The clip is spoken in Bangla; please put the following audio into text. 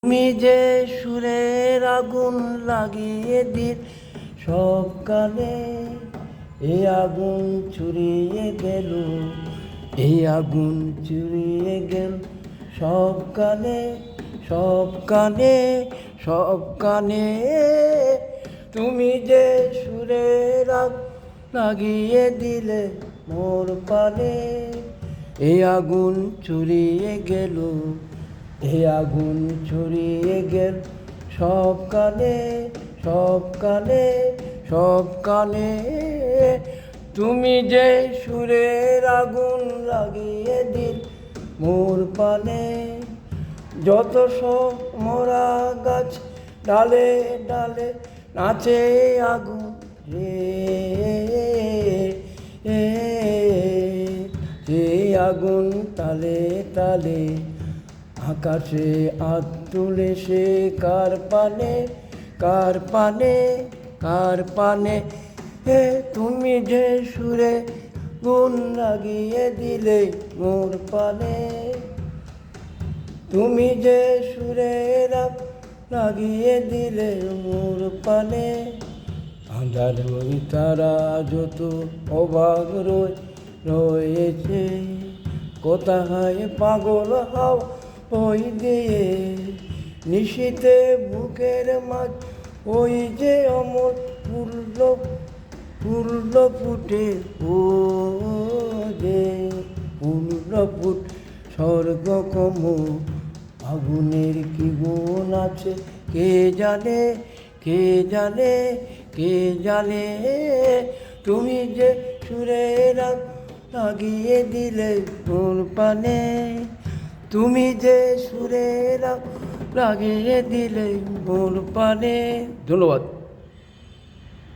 তুমি যে সুরের আগুন লাগিয়ে দিল সব কালে, এই আগুন ছড়িয়ে গেল, এই আগুন ছড়িয়ে গেল সব কানে, সব কানে, সব কানে। তুমি যে সুরের আগুন লাগিয়ে দিলে মোর পানে, এই আগুন ছড়িয়ে গেল, এই আগুন ছড়িয়ে গেল সব কানে, সব কানে, সব কানে। তুমি যে সুরের আগুন লাগিয়ে দিল মোর পানে, যত সব মোরা গাছ ডালে ডালে নাচে আগুন রে, সেই আগুন তালে তালে আকাশে হাত তুলে সে কার পানে, কার পানে, কার পানে। হে তুমি যে সুরে গুণ লাগিয়ে দিলে মোর পানে, তুমি যে সুরে লাগিয়ে দিলে মোর পানে। আঁধার ওই তারা যত অবাক রয়েছে, কোথায় পাগল হাও ওই দিয়ে, নিশীতে বুকের মাঝ ওই যে অমর ফুল্ল ফুল্ল ফুটে, ও যে ফুল্ল ফুট স্বর্গ কম, আগুনের কি গুণ আছে কে জানে, কে জানে, কে জানে। তুমি যে সুরের লাগিয়ে দিলে মোর পানে, তুমি যে সুরের লাগিয়ে দিলে মোর পানে। ধন্যবাদ।